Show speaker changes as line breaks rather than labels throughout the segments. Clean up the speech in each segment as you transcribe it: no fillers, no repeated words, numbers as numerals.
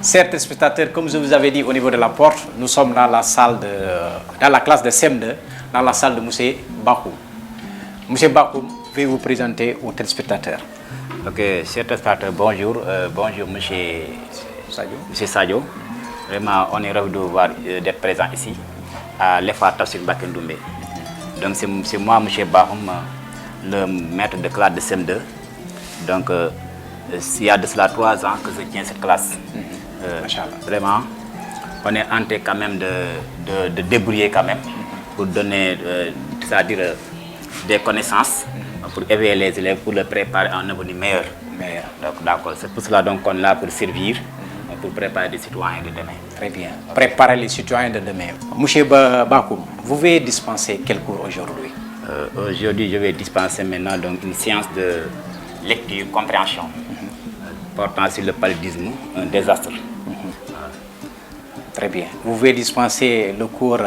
Chers téléspectateurs, comme je vous avais dit au niveau de la porte, nous sommes dans la salle dans la classe de CM2, dans la salle de M. Bakoum. M. Bakoum, veuillez vous présenter aux téléspectateurs.
Ok, chers téléspectateurs, bonjour. Bonjour, M.
Sadio.
Monsieur Sadio. Vraiment, on est ravis d'être présent ici, à l'EFA Tafsir Mbacké Doumbé. Donc, c'est moi, M. Bakoum, le maître de classe de CM2. Donc, il y a de cela 3 ans que je tiens cette classe. Vraiment, on est en train quand même de débrouiller quand même pour donner, c'est-à-dire des connaissances pour éveiller les élèves, pour les préparer à un avenir meilleur. Donc, d'accord, c'est pour cela qu'on est là pour servir, pour préparer les citoyens de demain.
Très bien. Préparer les citoyens de demain. Monsieur Bakoum, vous pouvez dispenser quel cours aujourd'hui?
Aujourd'hui, je vais dispenser maintenant donc, une séance de lecture, compréhension, portant sur le paludisme, un désastre.
Très bien. Vous pouvez dispenser le cours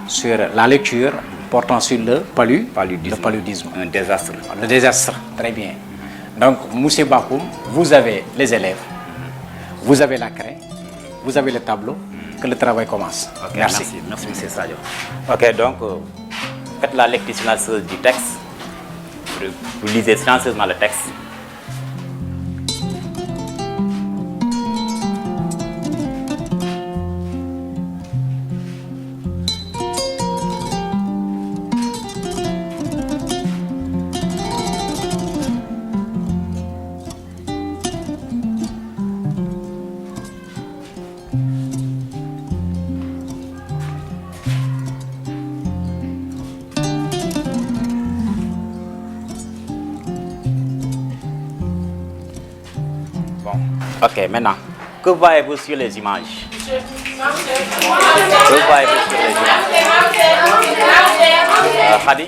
sur la lecture portant sur le paludisme.
Un désastre.
Le désastre, très bien. Donc, M. Bakoum, vous avez les élèves, vous avez la craie, vous avez le tableau, que le travail commence.
Okay, merci, M. Sadio. Ok, donc, faites la lecture silencieuse du texte. Vous lisez silencieusement le texte. Ok, maintenant, que voyez-vous sur les images? Que voyez-vous sur les images? Khadi,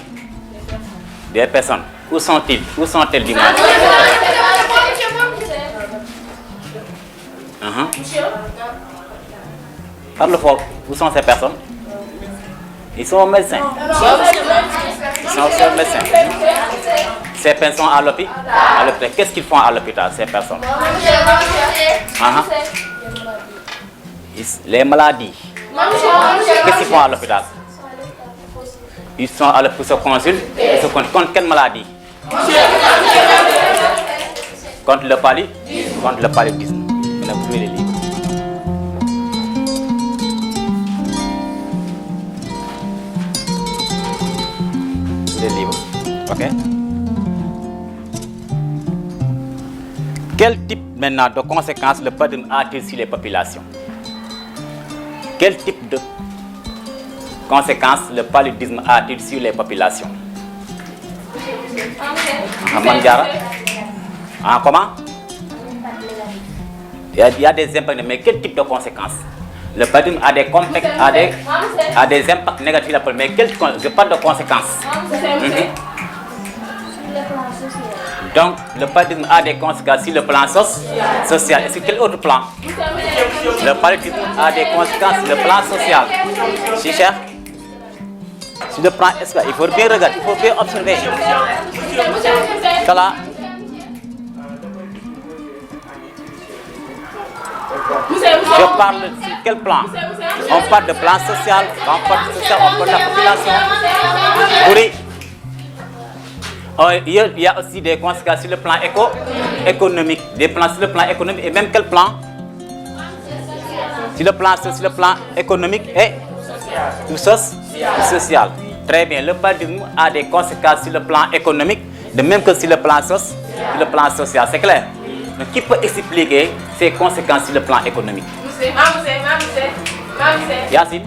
des personnes. Où sont-ils? Où sont-elles dimanche? Parle fort. Où sont ces personnes? Ils sont médecins. Ils sont médecins. Ces personnes sont à l'hôpital. Qu'est-ce qu'ils font à l'hôpital, ces personnes? Les maladies. Qu'est-ce qu'ils font à l'hôpital? Ils sont à l'hôpital pour se consulter. Contre quelle maladie? Contre le paludisme. Maintenant, vous pouvez les lire. Les livres. Ok. Quel type maintenant de conséquences le paludisme a-t-il sur les populations? Quel type de conséquences le paludisme a-t-il sur les populations? Comment? Il y a des impacts, mais quel type de conséquences? Le paludisme a des impacts négatifs, mais je parle de conséquences. Donc, le paludisme a des conséquences sur le plan social. Et sur quel autre plan? Le paludisme a des conséquences sur le plan social. Si cher? Sur le plan social, il faut bien regarder, il faut bien observer. Cela. Je parle sur quel plan? On parle de plan social, on parle de la population. Oui. Il y a aussi des conséquences sur le plan économique. Des plans sur le plan économique et même quel plan? Sur le plan économique et social. Très bien. Le paludisme a des conséquences sur le plan économique, de même que sur le plan social. C'est clair? Donc, qui peut expliquer ces conséquences sur le plan économique? Yacine?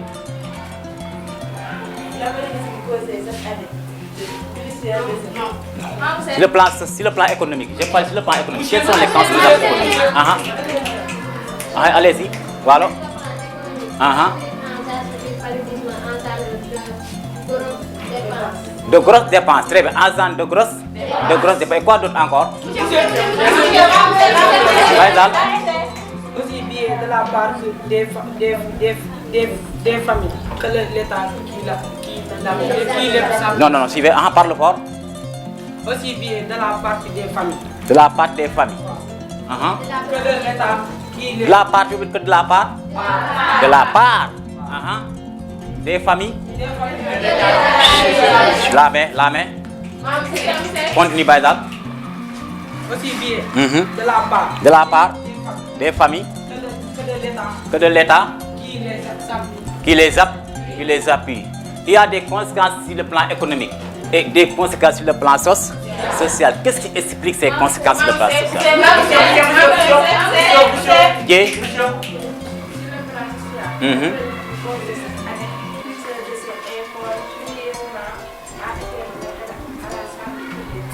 Sur le plan économique. Je parle sur le plan économique. Quelles sont les conséquences économiques? Allez-y. Voilà. De grosses dépenses. Très bien. De grosses dépenses. Et quoi d'autre encore?
Aussi bien de la part des familles que l'État
Non, suivez. Parle fort.
Aussi bien de la part des familles.
De la part des familles.
Que l'État
De la part, tu veux que de la part? De la part. Des familles. La main. Continue by that.
Aussi bien. De la part.
De la part. Des familles.
Que de l'État.
Que de l'État. Qui les appuie. Il y a des conséquences sur le plan économique et des conséquences sur le plan social. Qu'est-ce qui explique ces conséquences sur le plan social?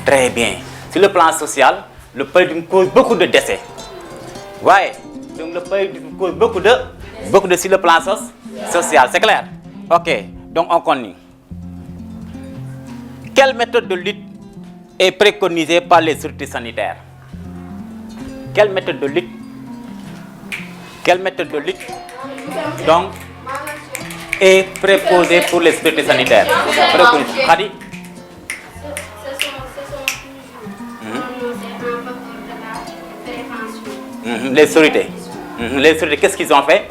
Très bien. Sur le plan social, le paludisme cause beaucoup de décès. Ouais. Donc le paludisme cause beaucoup de sur le plan social. C'est clair? Ok. Donc on connaît. Quelle méthode de lutte est préconisée par les autorités sanitaires? Quelle méthode de lutte donc est préposée pour les autorités sanitaires? Khadi? Les autorités. Les autorités, qu'est-ce qu'ils ont fait?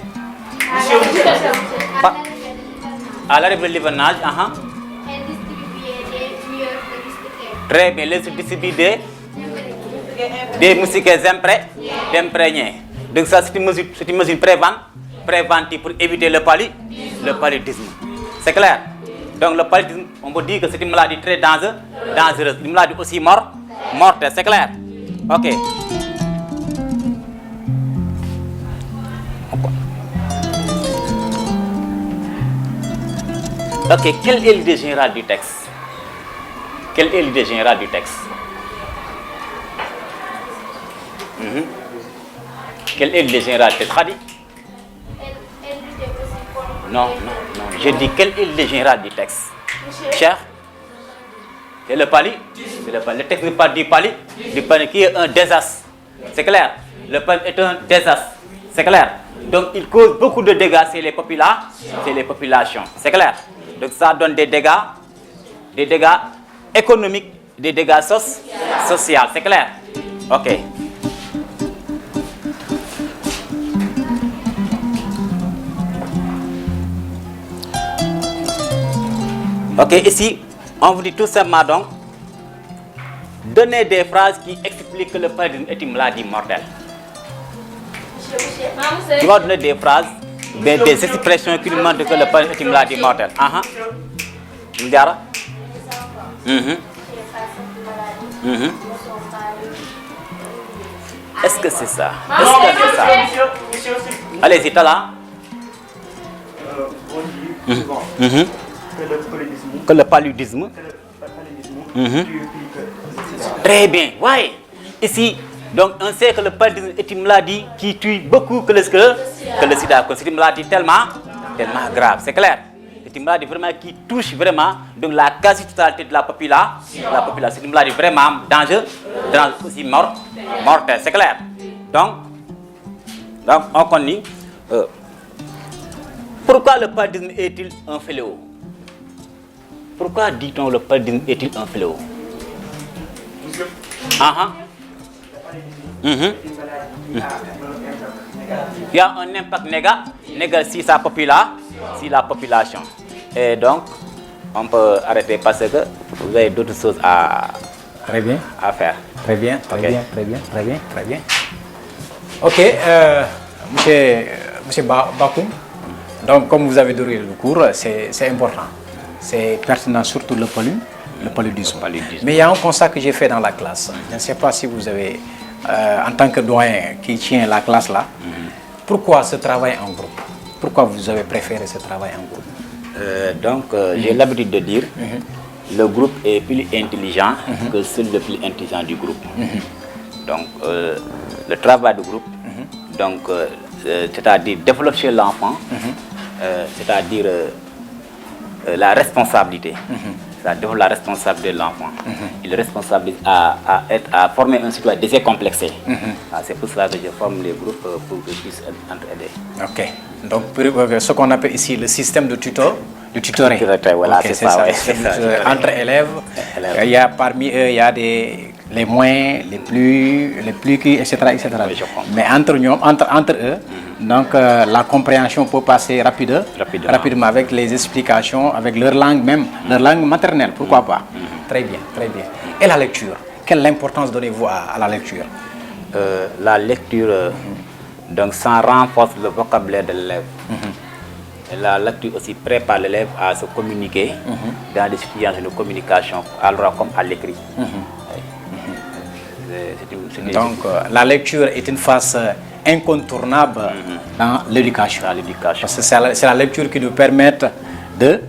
À l'arrivée de l'hivernage, très bien, les distribuent des moustiquaires imprégnés. Donc ça, c'est une mesure préventive pour éviter le paludisme. C'est clair? Donc le paludisme, on peut dire que c'est une maladie très dangereuse, une maladie aussi mortelle. C'est clair? Ok. Ok, quelle est l'idée générale du texte? Quelle est l'idée générale du texte? Quelle est l'idée générale du texte? Khadi? Non. Je dis quelle est l'idée générale du texte? Cher? C'est le paludisme. Le texte ne parle du paludisme qui est un désastre. C'est clair? Le paludisme est un désastre. C'est clair? Donc il cause beaucoup de dégâts sur les populations. C'est clair? Donc ça donne des dégâts économiques, des dégâts sociaux. C'est clair? Ok. Ok, ici, on vous dit tout simplement donc, donnez des phrases qui expliquent que le paludisme est une maladie mortelle. Tu vas donner des phrases, des expressions qui nous montrent que le paludisme est une maladie mortelle. Ndiara? Est-ce que c'est ça? Allez-y, t'as là? Que le paludisme. Très bien, ouais. Ici, donc on sait que le paludisme est une maladie qui tue beaucoup que le sida. C'est une maladie tellement grave, c'est clair. C'est une maladie vraiment qui touche vraiment donc la quasi-totalité de la population. C'est une maladie vraiment dangereuse, aussi mortelle, c'est clair. Donc on connaît. Pourquoi le paludisme est-il un fléau? Pourquoi dit-on le paludisme est-il un fléau? Il y a un impact négatif sur la population. Et donc, on peut arrêter parce que vous avez d'autres choses à faire.
Très bien. Ok, monsieur Bakoum, donc comme vous avez donné le cours, c'est important. C'est pertinent, surtout le paludisme. Mais il y a un constat que j'ai fait dans la classe. Je ne sais pas si vous avez, en tant que doyen qui tient la classe là, pourquoi ce travail en groupe? Pourquoi vous avez préféré ce travail en groupe?
J'ai l'habitude de dire le groupe est plus intelligent que celui le plus intelligent du groupe. Donc, le travail de groupe, c'est-à-dire développer l'enfant, c'est-à-dire la responsabilité. C'est-à-dire la responsabilité de l'enfant. Il est responsable à former un citoyen décomplexé. C'est pour cela que je forme les groupes pour qu'ils puissent entraider.
Ok. Donc, ce qu'on appelle ici le système de tutoring.
Voilà, okay, c'est ça.
Entre élèves, il y a parmi eux, il y a des les moyens, les plus qui, etc. etc.
Oui, je comprends.
Mais entre eux, donc la compréhension peut passer rapidement avec les explications, avec leur langue même, leur langue maternelle, pourquoi pas. Très bien, très bien. Et la lecture, quelle importance donnez-vous à la lecture?
La lecture, donc ça renforce le vocabulaire de l'élève. Et la lecture aussi prépare l'élève à se communiquer dans des situations de communication, à l'oral comme à l'écrit.
Donc la lecture est une phase incontournable dans l'éducation. Parce que c'est la lecture qui nous permet de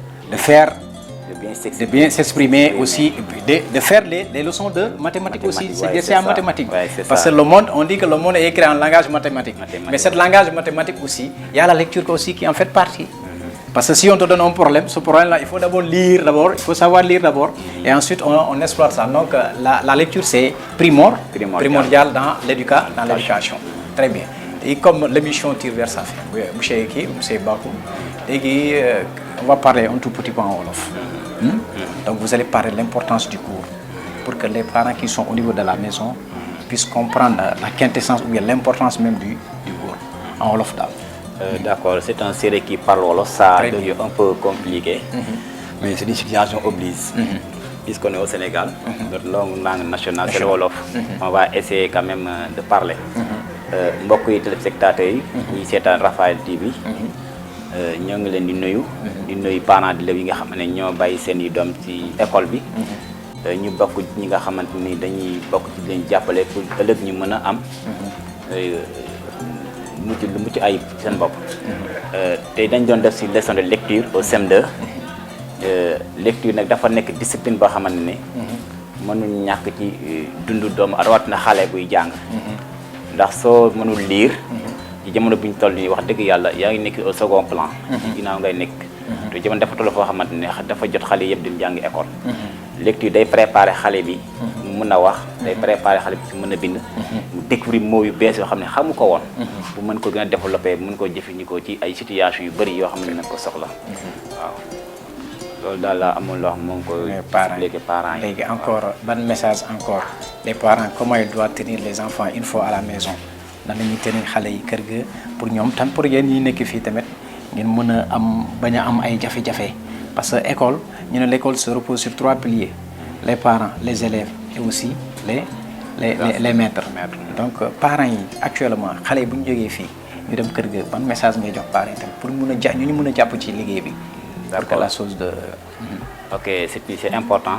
bien s'exprimer aussi, de faire les leçons de mathématiques aussi, c'est en mathématiques. Parce que le monde, on dit que le monde est écrit en langage mathématique. Mais ce langage mathématique aussi, il y a la lecture aussi qui en fait partie. Parce que si on te donne un problème, ce problème-là, il faut d'abord lire il faut savoir lire d'abord, et ensuite on exploite ça. Donc la lecture c'est primordial dans l'éducation. Très bien. Et comme l'émission tire vers sa fin, monsieur Bakou, on va parler un tout petit peu en wolof. Donc vous allez parler de l'importance du cours pour que les parents qui sont au niveau de la maison puissent comprendre la quintessence ou bien l'importance même du cours en wolof d'abord.
D'accord, c'est un série qui parle wolof, ça devient un peu compliqué, mais c'est une situation oblige. Puisqu'on est au Sénégal, notre langue nationale c'est le wolof. On va essayer quand même de parler. Mbokk yi téléspectateurs yi ñuy seetaan Rafah TV ñoo ngi leen di nuyu parents d'élèves yi nga xam ne ñoo bàyyi seen i doom ci école bi ñu bokk ñi nga xamante ni dañuy bokk ci leen jàppale pour ëllëg ñu mën a am mucc ayib seen bopp. tey dañ doon def ci leçon de lecture au CM2. Lecture nag dafa nekk discipline boo xamante ne mënuñ ñàkk ci dundu doomu rawatina xale buy jàng. Ndax soo mënul lire ci jamono bi ñu toll nii wax dëgg yàlla yaa ngi nekk au second plan. ginnaaw ngay nekk. te jamono dafa toll foo xamante ne dafa jot xale yëpp di jàng école. lecture day préparer xale bi mu mën a wax, day préparer xale bi mu mën a bind. mu découvrir mots yu bees yoo xam ne xamu ko woon. bu mën ko gën a développer mën ko jëfandikoo ci ay situations yu bëri yoo xam ne dina ko soxla. waaw loolu daal la amul loo xam moom ko expliquer parents yi.
léegi encore ban message encore les parents comment ils doivent tenir les enfants une fois à la maison nan la ñuy tenir xale yi kër ga pour ñoom tam pour yéen ñi nekk fii tamit ngeen mën a am bañ a am ay jafe-jafe parce que école ñu ne l'école se repose sur 3 piliers les parents les élèves et aussi les maîtres. Donc parents yi actuellement xale yi bu ñu jógee fii ñu dem kër ga ban message ngay jox parents yi tamit pour mën a ñu mën a jàpp ci liggéey bi. Pour que la chose de...
Ok, c'est important.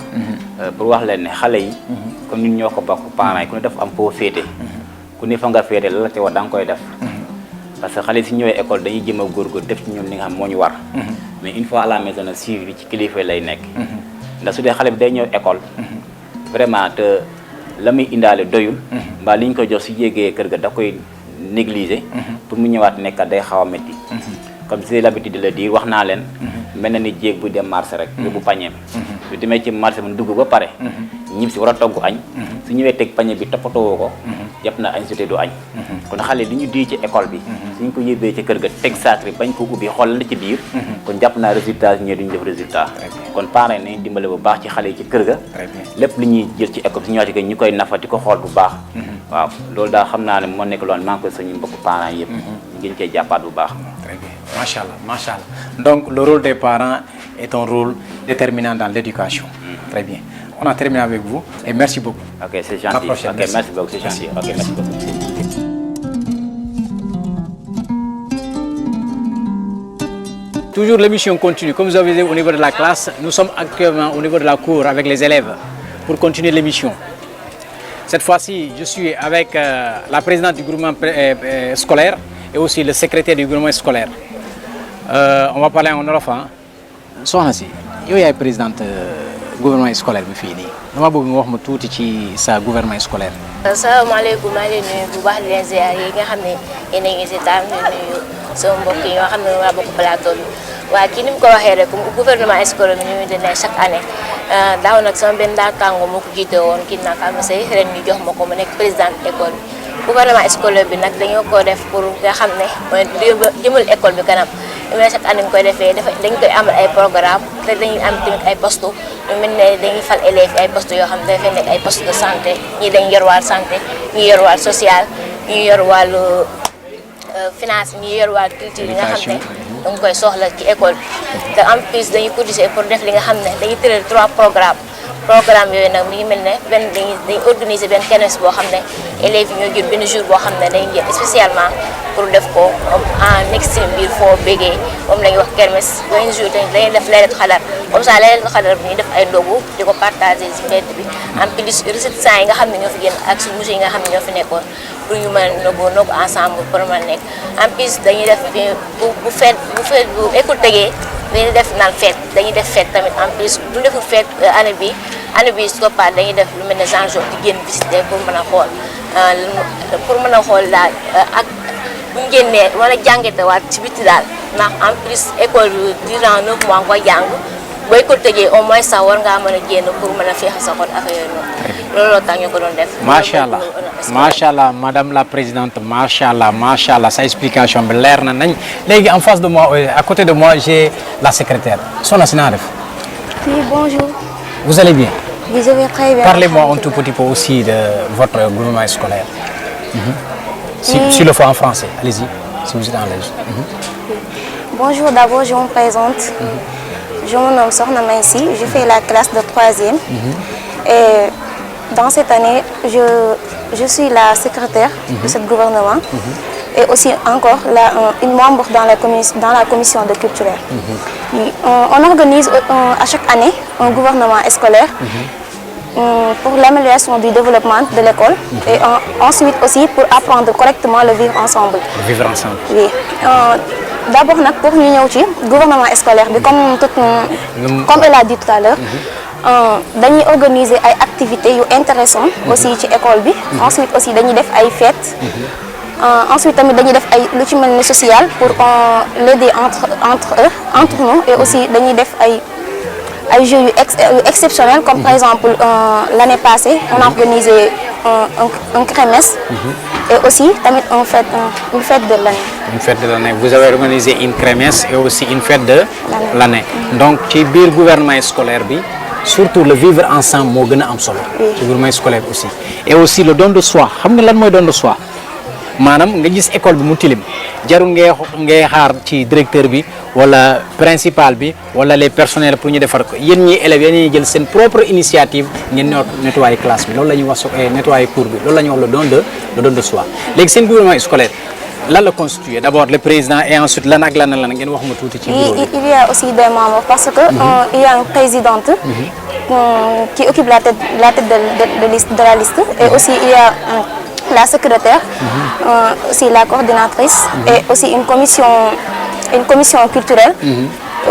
Pour wax leen ne xale yi comme ñun ñoo ko bokk parents yi ku ne dafa am foo féete. ku ne fa nga féete la ci wax da nga koy def. parce que xale yi si ñëwee école dañuy jëm a góorgóorlu def ci ñun li nga xam moo ñu war. mais une fois à la maison nag suivi bi ci kilifa lay nekk. ndax su dee xale bi day ñëw école. vraiment te la muy indaale doyul. mbaa li ñu ko jox su yéegee kër ga da koy négliger. pour mu ñëwaat nekkat day xaw a métti. comme j'ai l'habitude de le dire wax naa leen. mel na ni jéeg bu dem marché rek yóbbu pañeem su demee ci marché mu dugg ba pare ñib si war a togg añ su ñëwee teg pañe bi toppatoo ko jàpp na añ sotee du añ kon xale li ñu di ci école bi suñ ko yóbbee ci kër ga teg saakri bañ ko ubbi xool la ci biir kon jàpp naa résultat ñëwee duñu def résultat kon parents yi nañu dimbale bu baax ci xale yi ci kër ga lépp li ñuy jël ci école su ñëwaatee ñu koy nafa di ko xool bu baax waaw loolu daal xam naa ne moo nekk loolu maa ngi koy soññu mbokk parents yëpp ñu gën cee jàppaat bu baax.
Machallah, machallah. Donc le rôle des parents est un rôle déterminant dans l'éducation. Très bien. On a terminé avec vous et merci beaucoup.
Ok, c'est gentil. Ok, merci beaucoup, c'est gentil. Ok, merci beaucoup.
Toujours l'émission continue. Comme vous avez dit au niveau de la classe, nous sommes actuellement au niveau de la cour avec les élèves pour continuer l'émission. Cette fois-ci, je suis avec la présidente du groupement scolaire et aussi le secrétaire du gouvernement scolaire. On va parler en wolof. soxna si yow yaay présidente gouvernement scolaire bi fii nii dama bëgg nga wax ma tuuti ci sa gouvernement scolaire.
asalaamaaleykum maa ngi leen di nuyu bu baax di leen ziar yi nga xam ne yéen a ngi si taam di nuyu sama mbokk yi nga xam ne waa bokk plateau bi waaye kii ni mu ko waxee rek gouvernement scolaire bi ñu ngi dene chaque année daaw nag sama benn daakaango moo ko jiite woon kii nag am say ren ñu jox ma ko mu nekk présidente école bi. gouvernement scolaire bi nag dañoo ko def pour nga xam ne mooy jëmal école bi kanam mais chaque année ñu koy defee dañ koy amal ay programme te dañuy am tamit ay poste ñu mel ne dañuy fal élèves ay poste yoo xam ne dafay nekk ay poste de santé ñii dañuy yor wàllu santé ñii yor wàllu social ñii yor wàllu finance ñii yor wàllu culture yi nga xam ne danga koy soxla ci école bi te en plus dañuy cotiser pour def li nga xam ne dañuy tëral 3 programme yooyu nag mi ngi mel ne benn dañuy organiser benn kermesse boo xam ne élèves yi ñoo jël benn jour boo xam ne dañuy jël spécialement pour def ko en extrême biir foo bégee moom la ñuy wax kermesse benn jour dañuy def laylatul xadar comme ça laylatul xadar bi ñuy def ay ndogu di ko partager ci mbedd bi en plus récitants yi nga xam ne ñoo fi génn ak suñu monsieur yi nga xam ne ñoo fi nekkoon pour ñu mën a ndogu ensemble pour mën a nekk en plus dañuy def bu école tëgee dañuy def naan fête dañuy def fête tamit en plus bu ñu deful fête année bi su ko paase dañuy def lu mel ne genre jour di génn visiter pour mën a xool daal ak bu ñu génnee wala jàngate ci biti daal ndax en plus école bi durant 9 mois nga koy jàng booy ko tëjee au moins sax war ngaa mën a génn pour mën a féex sa xol affaire yooyu noonu looloo tax ñu ko doon def.
macha allah madame la présidente macha allah sa explication bi leer na nañ léegi en face de moi à côté de moi j'ai la secrétaire Soxna si naa def.
Oui, bonjour.
Vous allez bien?
Oui, je vais très bien.
Parlez-moi un tout petit peu aussi de votre gouvernement scolaire. Si le faut en français, allez-y, si vous êtes en l'aise.
Bonjour, d'abord je me présente. Je me nomme Sokhna Maïssi, je fais la classe de 3e. Et dans cette année, je suis la secrétaire de ce gouvernement. Et aussi encore une membre dans la commission de culturelle. On organise à chaque année un gouvernement scolaire pour l'amélioration du développement de l'école et ensuite aussi pour apprendre correctement le vivre ensemble.
Le vivre ensemble.
Oui. D'abord pour ñu ñëw ci gouvernement scolaire bi comme elle a dit tout à l'heure dañuy organiser ay activités yu intéressantes aussi ci école bi. Ensuite aussi dañuy def ay fêtes. Ensuite tamit dañuy def ay lu ci mel ni social pour l'aider entre nous et aussi dañuy def ay jeux yu exceptionnels comme par exemple l'année passée on a organisé un kermesse et aussi tamit une fête de l'année.
Une fête de l'année. Vous avez organisé une kermesse et aussi une fête de l'année. Donc ci biir gouvernement scolaire bi surtout le vivre ensemble moo gën a am solo. ci gouvernement scolaire aussi. Et aussi le don de soi xam nga lan mooy don de soi. maanaam nga gis école bi mu tilim jarul ngay xaar ci directeur bi wala principal bi wala les personnels pour ñu defar ko yéen ñi élèves yéen ñi jël seen propre initiative ngeen nettoyer classe bi loolu la ñuy wax nettoyer cours bi loolu la ñuy wax le don de soi léegi seen gouvernement scolaire lan la constitué d'abord le président et ensuite lan ak lan ngeen wax ma tuuti ci bureau bi.
Il y a aussi des membres parce que il y a une présidente qui occupe la tête de la liste et aussi il y a la secrétaire, aussi la coordinatrice et aussi une commission culturelle,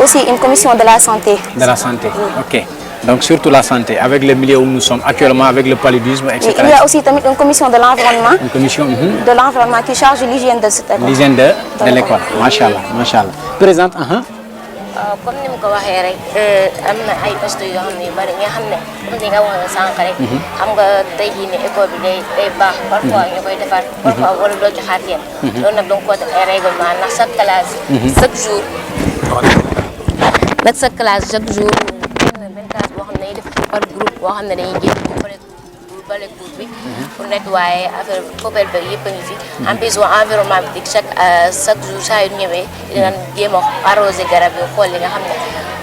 aussi une commission de la santé.
De la santé, ok. Donc surtout la santé, avec le milieu où nous sommes actuellement, avec le paludisme, etc.
Il y a aussi une commission de l'environnement.
Une commission
de l'environnement qui charge l'hygiène de cette école.
L'hygiène de l'école, machallah. Présente,
comme ni mu ko waxee rek am na ay postes yoo xam ne yu bari nga xam ne comme ni nga waxee sànq rek xam nga tey jii ne école bi day baax parfois ñu koy defar parfois wala doo ci xaar kenn loolu nag donc ko def ay règlement ndax chaque classe chaque jour benn classe boo xam ne dañuy def par groupe boo xam ne dañuy jël ko bale cour bi pour nettoyer affaire poubelle ba yëpp a ngi fi en plus environnement bi chaque jour saa yu ñëwee dinañ jéem a arroser garab yi xool li nga xam ne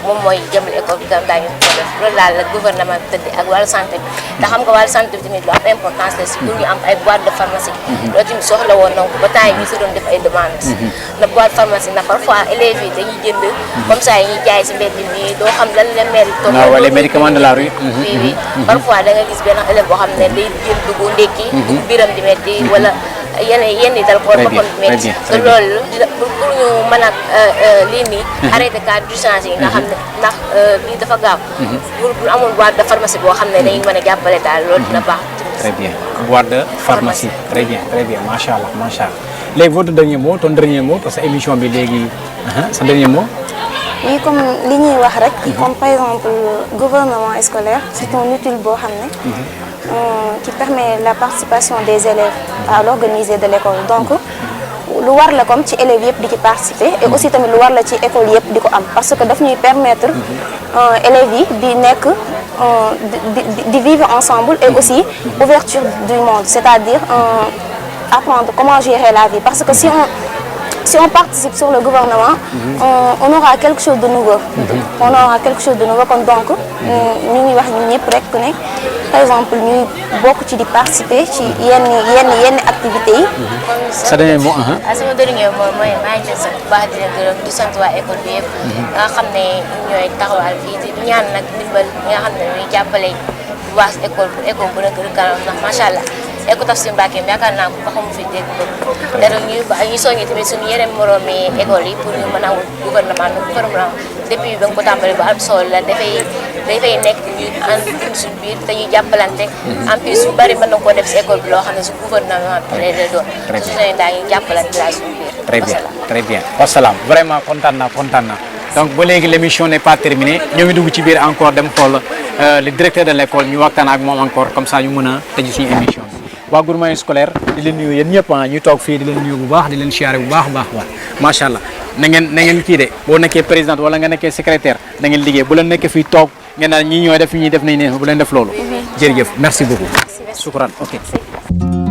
moom mooy jëmale école bi gam daañu ko def loolu daal la gouvernement bi tëdd ak wàllu santé bi te xam nga wàllu santé bi tamit lu am importance la si pour ñu am ay boîte de pharmacie loolu tamit soxla woon donc ba temps yi ñu si doon def ay demandes na boîte pharmacie ndax parfois élèves yi dañuy jënd comme ça yi ñuy jaay si mbedd mi doo xam lan la mairie toog
les médicaments de la rue
oui parfois da nga gis benn élève boo xam ne day jël dugg ndekki dugg biram di metti wala yenn yi dal ko boppam di metti te loolu pour ñu mën a lii nii arrêté cas d'urgence yi nga xam ne ndax lii dafa gaaw pour amul boîte de pharmacie boo xam ne dañuy mën a jàppale daal loolu dina baax
très bien boîte de pharmacie très bien macha allah léegi votre dernier mot ton dernier mot parce que émission bi léegi sa dernier mot.
Oui, comme li ñuy wax rek comme par exemple gouvernement scolaire c'est un outil boo xam ne qui permet la participation des élèves à l'organisation de l'école donc lu war la comme ci élèves yëpp di ci participer et aussi tamit lu war la ci école yëpp di ko am parce que daf ñuy permettre élèves yi di nekk di vivre ensemble et aussi ouverture du monde, c'est-à-dire apprendre comment gérer la vie parce que si on participe sur le gouvernement, on aura quelque chose de nouveau. On aura quelque chose de nouveau comme donc ñu ngi wax ñun ñëpp rek ne par exemple ñuy bokk ci di participer ci yenn activités yi.
ça dernier mot
sama dernier mot mooy maa ngi leen sant bu baax di leen gërëm di sant waa école bi yëpp. nga xam ne ñooy taxawal fii di ñaan nag ndimbal nga xam ne ñuy jàppale bu baax école bu nekk kanam ndax macha allah. école Tafsir Mbacké yaakaar naa ko ba xamu fi dégg ko dara ñuy soññi tamit suñu yeneen moroomi école yi pour ñu mën a wut gouvernement depuis ba nga ko tàmbali ba am solo la dafay nekk ñu ànd suñu biir dañuy jàppalante en plus su bari mën na koo def si école bi loo xam ne su gouvernement bi lay doon su ne daa ngi jàppalante la suñu biir
très bien wasalaam vraiment kontaan naa donc ba léegi l'émission n'est pas terminée ñoo ngi dugg ci biir encore dem xool le directeur de l'école ñu waxtaan ak moom encore comme ça ñu mën a tëj suñu émission waa gouvernement scolaire di leen nuyu yéen ñëpp ñu toog fii di leen nuyu bu baax di leen siyaare bu baax macha allah na ngeen kii de boo nekkee présidente wala nga nekkee secrétaire na ngeen liggéey bu leen nekkee fii toog ngeen naan ñii ñooy def ñii def nañ ne bu leen def loolu jërëjëf merci beaucoup. Shukran ok.